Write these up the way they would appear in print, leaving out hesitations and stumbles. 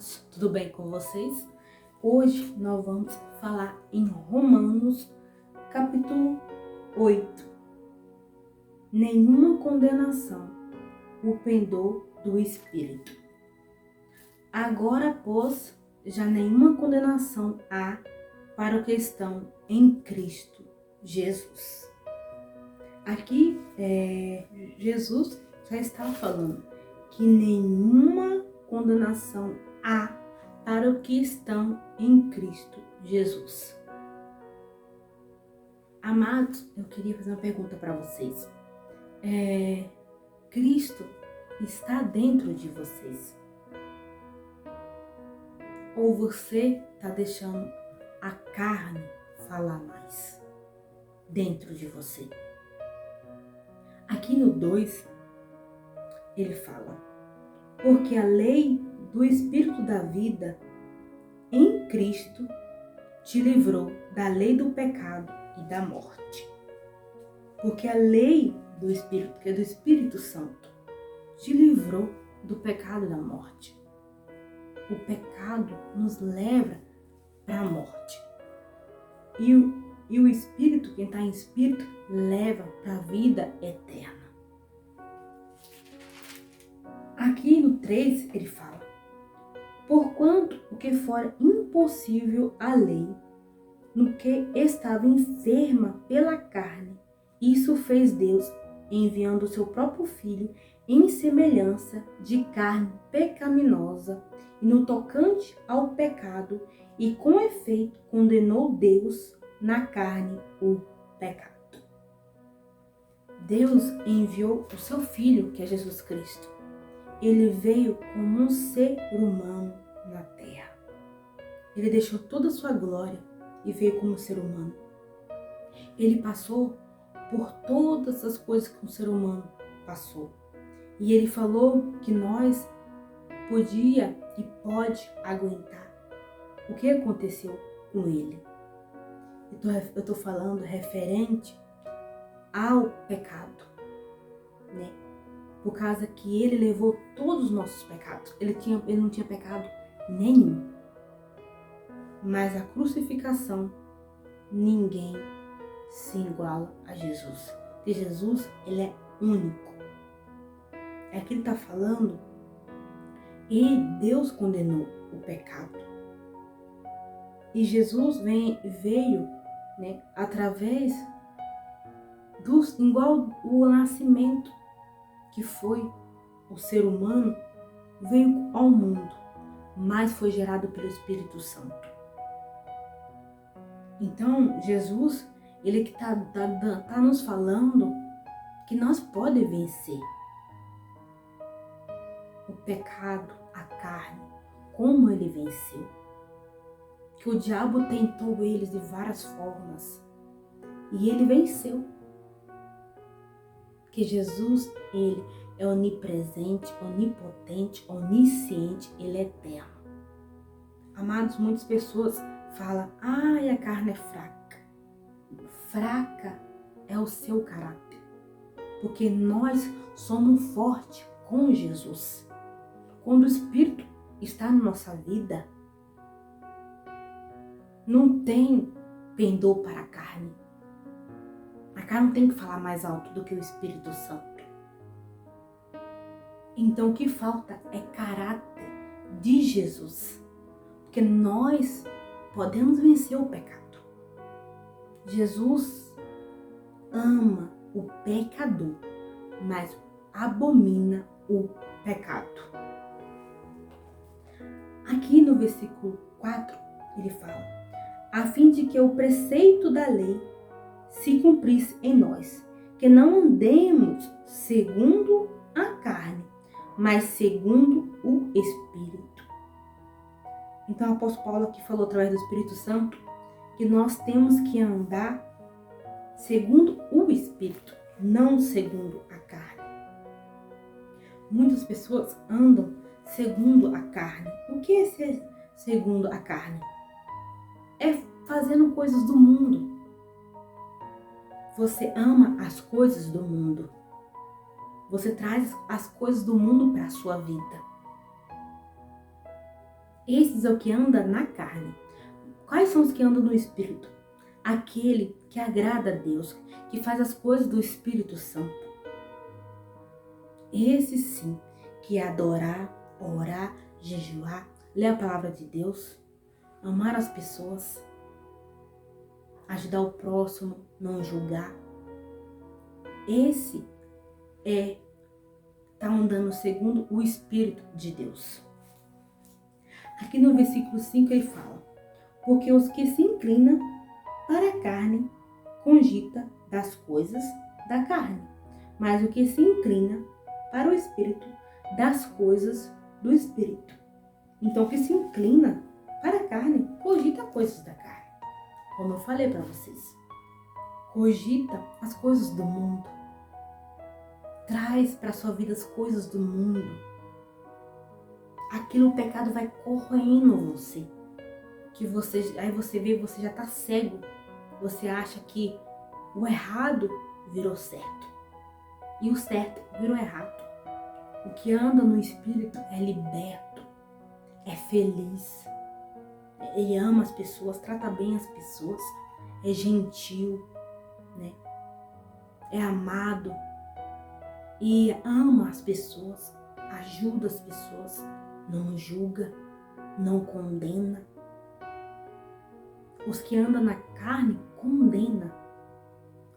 amados, tudo bem com vocês? Hoje nós vamos falar em Romanos, capítulo 8. Nenhuma condenação, o pendor do Espírito. Agora, pois, já nenhuma condenação há para os que estão em Cristo Jesus. Aqui, Jesus já estava falando que nenhuma condenação há para os que estão em Cristo Jesus. Amados, eu queria fazer uma pergunta para vocês. Cristo está dentro de vocês? Ou você está deixando a carne falar mais dentro de você? Aqui no 2, ele fala: porque a lei do Espírito da vida em Cristo te livrou da lei do pecado e da morte. Porque a lei do Espírito, que é do Espírito Santo, te livrou do pecado e da morte. O pecado nos leva para a morte. E o Espírito, quem está em Espírito, leva para a vida eterna. Aqui no 3 ele fala: porquanto o que fora impossível à lei, no que estava enferma pela carne, isso fez Deus, enviando o seu próprio Filho em semelhança de carne pecaminosa, e no tocante ao pecado, e com efeito condenou Deus na carne o pecado. Deus enviou o seu Filho, que é Jesus Cristo. Ele veio como um ser humano na terra. Ele deixou toda a sua glória e veio como um ser humano. Ele passou por todas as coisas que um ser humano passou. E ele falou que nós podia e pode aguentar. O que aconteceu com ele? Eu estou falando referente ao pecado, né? Por causa que ele levou todos os nossos pecados. Ele não tinha pecado nenhum. Mas a crucificação, ninguém se iguala a Jesus. Porque Jesus, ele é único. É que ele está falando, e Deus condenou o pecado. E Jesus veio, né, através igual o nascimento, que foi o ser humano, veio ao mundo, mas foi gerado pelo Espírito Santo. Então, Jesus, ele que tá nos falando que nós podemos vencer o pecado, a carne, como ele venceu. Que o diabo tentou eles de várias formas e ele venceu. Que Jesus, ele é onipresente, onipotente, onisciente, ele é eterno. Amados, muitas pessoas falam: ai, a carne é fraca. Fraca é o seu caráter. Porque nós somos fortes com Jesus. Quando o Espírito está na nossa vida, não tem pendor para a carne. A carne não tem que falar mais alto do que o Espírito Santo. Então o que falta é caráter de Jesus. Porque nós podemos vencer o pecado. Jesus ama o pecador, mas abomina o pecado. Aqui no versículo 4, ele fala: a fim de que o preceito da lei se cumprisse em nós, que não andemos segundo a carne, mas segundo o Espírito. Então o apóstolo Paulo aqui falou através do Espírito Santo que nós temos que andar segundo o Espírito, não segundo a carne. Muitas pessoas andam segundo a carne. O que é ser segundo a carne? É fazendo coisas do mundo. Você ama as coisas do mundo. Você traz as coisas do mundo para a sua vida. Esses é o que anda na carne. Quais são os que andam no Espírito? Aquele que agrada a Deus, que faz as coisas do Espírito Santo. Esse sim, que é adorar, orar, jejuar, ler a palavra de Deus, amar as pessoas, ajudar o próximo, não julgar. Esse está andando segundo o Espírito de Deus. Aqui no versículo 5 ele fala: porque os que se inclinam para a carne cogita das coisas da carne, mas o que se inclina para o Espírito, das coisas do Espírito. Então, o que se inclina para a carne cogita coisas da carne. Como eu falei para vocês, cogita as coisas do mundo. Traz para a sua vida as coisas do mundo. Aquilo, o pecado vai corroendo você. Aí você vê, você já está cego. Você acha que o errado virou certo. E o certo virou errado. O que anda no Espírito é liberto. É feliz. Ele ama as pessoas, trata bem as pessoas. É gentil, né? É amado. E ama as pessoas. Ajuda as pessoas. Não julga. Não condena. Os que andam na carne condenam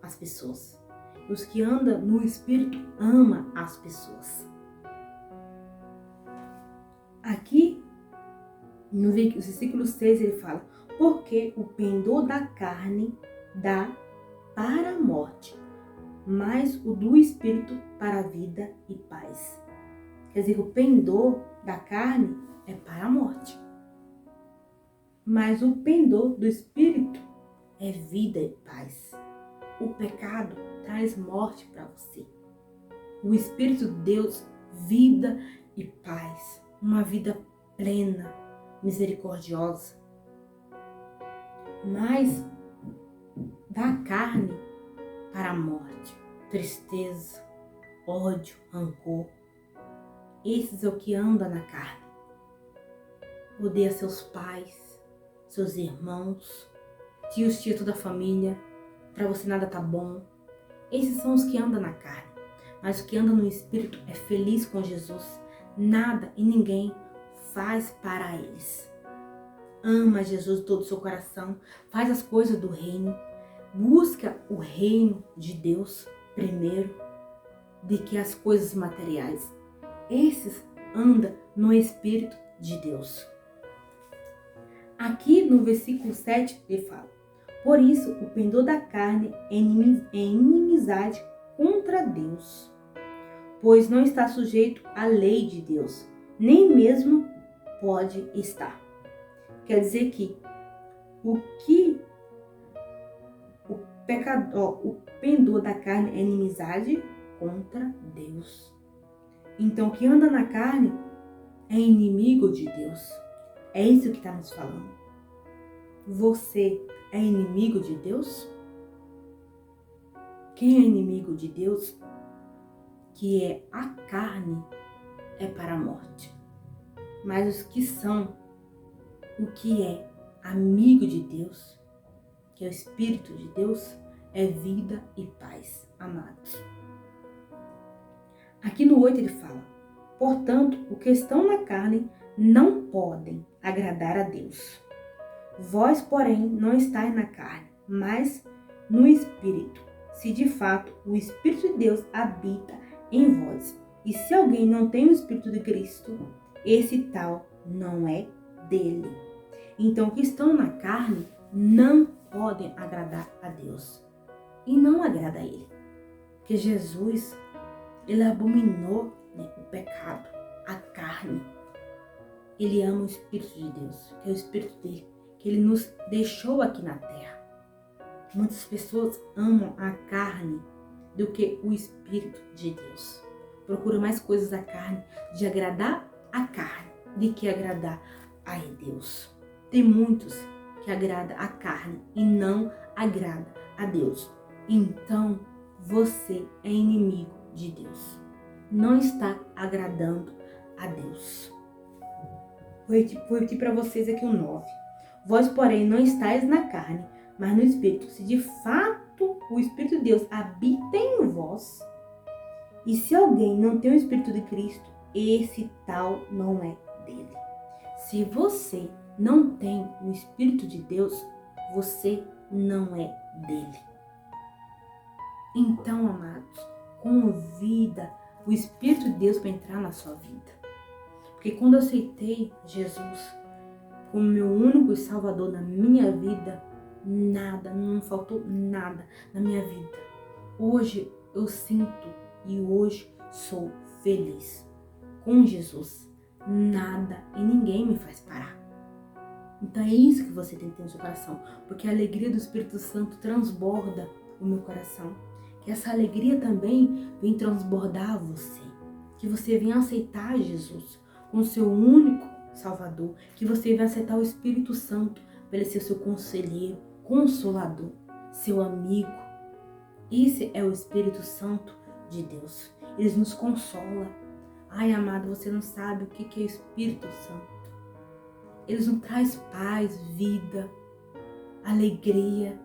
as pessoas. Os que andam no Espírito amam as pessoas. Aqui, no versículo 6, ele fala: porque o pendor da carne dá para a morte, mas o do Espírito para a vida e paz. Quer dizer, o pendor da carne é para a morte, mas o pendor do Espírito é vida e paz. O pecado traz morte para você. O Espírito de Deus, vida e paz. Uma vida plena, misericordiosa. Mas da carne para a morte, tristeza, ódio, rancor. Esses é o que anda na carne. Odeia seus pais, seus irmãos, tios, tia, toda a família. Para você nada tá bom. Esses são os que andam na carne. Mas o que anda no Espírito é feliz com Jesus. Nada e ninguém faz para eles. Ama Jesus de todo o seu coração. Faz as coisas do reino. Busca o reino de Deus primeiro do que as coisas materiais. Esses andam no Espírito de Deus. Aqui no versículo 7 ele fala: por isso o pendor da carne é inimizade contra Deus, pois não está sujeito à lei de Deus, nem mesmo pode estar. Quer dizer que o pendor da carne é inimizade contra Deus. Então, o que anda na carne é inimigo de Deus. É isso que está nos falando. Você é inimigo de Deus? Quem é inimigo de Deus, que é a carne, é para a morte. Mas os que são o que é amigo de Deus, que é o Espírito de Deus, é vida e paz, amados. Aqui no 8 ele fala: portanto, os que estão na carne não podem agradar a Deus. Vós, porém, não estáis na carne, mas no Espírito, se de fato o Espírito de Deus habita em vós. E se alguém não tem o Espírito de Cristo, esse tal não é dele. Então, os que estão na carne não podem agradar a Deus. E não agrada a ele. Porque Jesus, ele abominou, né, o pecado, a carne. Ele ama o Espírito de Deus, que é o Espírito dele, que ele nos deixou aqui na terra. Muitas pessoas amam a carne do que o Espírito de Deus. Procuram mais coisas da carne, de agradar a carne, do que agradar a Deus. Tem muitos que agradam a carne e não agrada a Deus. Então, você é inimigo de Deus. Não está agradando a Deus. Vou repetir para vocês aqui o 9. Vós, porém, não estáis na carne, mas no Espírito. Se de fato o Espírito de Deus habita em vós, e se alguém não tem o Espírito de Cristo, esse tal não é dele. Se você não tem o Espírito de Deus, você não é dele. Então, amados, convida o Espírito de Deus para entrar na sua vida. Porque quando eu aceitei Jesus como meu único Salvador na minha vida, nada, não faltou nada na minha vida. Hoje eu sinto e hoje sou feliz. Com Jesus, nada e ninguém me faz parar. Então é isso que você tem que ter no seu coração, porque a alegria do Espírito Santo transborda o meu coração. Que essa alegria também vem transbordar você. Que você venha aceitar Jesus como seu único Salvador. Que você venha aceitar o Espírito Santo para ele ser seu conselheiro, consolador, seu amigo. Esse é o Espírito Santo de Deus. Ele nos consola. Ai, amado, você não sabe o que é o Espírito Santo. Ele nos traz paz, vida, alegria.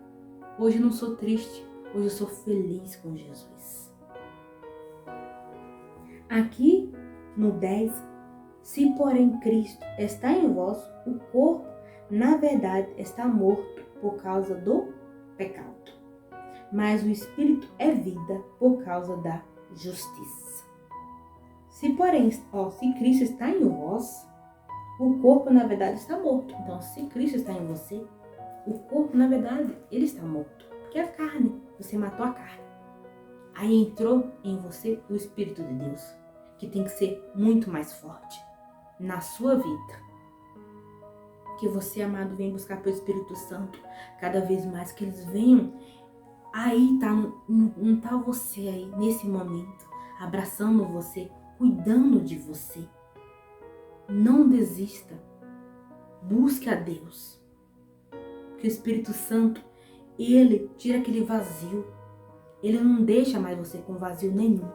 Hoje eu não sou triste. Hoje eu sou feliz com Jesus. Aqui no 10, se porém Cristo está em vós, o corpo, na verdade, está morto por causa do pecado. Mas o Espírito é vida por causa da justiça. Se porém, se Cristo está em vós, o corpo, na verdade, está morto. Então, se Cristo está em você, o corpo, na verdade, ele está morto. Porque a carne, você matou a carne. Aí entrou em você o Espírito de Deus, que tem que ser muito mais forte na sua vida. Que você, amado, venha buscar pelo Espírito Santo cada vez mais, que eles venham. Aí não tá você aí, nesse momento, abraçando você, cuidando de você. Não desista. Busque a Deus. Porque o Espírito Santo, ele tira aquele vazio. Ele não deixa mais você com vazio nenhum.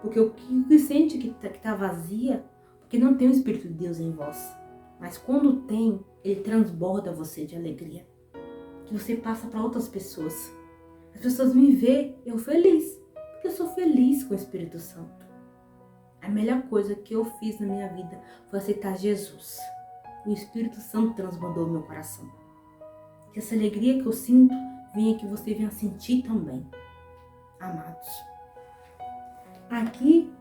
Porque o que sente que tá vazia, porque não tem o Espírito de Deus em vós. Mas quando tem, ele transborda você de alegria. Que você passa para outras pessoas. As pessoas me veem, eu feliz. Porque eu sou feliz com o Espírito Santo. A melhor coisa que eu fiz na minha vida foi aceitar Jesus. O Espírito Santo transbordou meu coração. Que essa alegria que eu sinto, venha que você venha sentir também. Amados. Aqui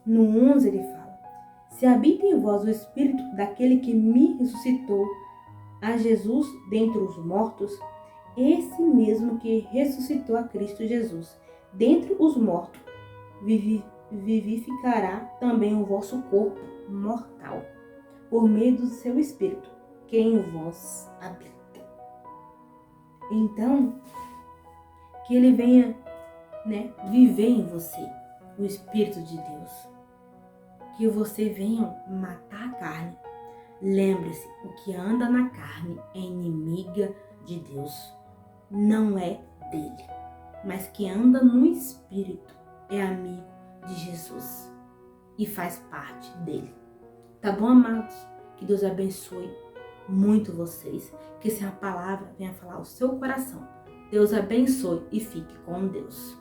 no 11 ele fala: se habita em vós o Espírito daquele que me ressuscitou a Jesus dentre os mortos, esse mesmo que ressuscitou a Cristo Jesus dentre os mortos, vivificará também o vosso corpo mortal, por meio do seu Espírito, que em vós habita. Então, que ele venha, viver em você, o Espírito de Deus. Que você venha matar a carne. Lembre-se, o que anda na carne é inimiga de Deus, não é dele. Mas que anda no Espírito é amigo de Jesus e faz parte dele. Tá bom, amados? Que Deus abençoe muito vocês. Que essa palavra venha falar ao seu coração. Deus abençoe e fique com Deus.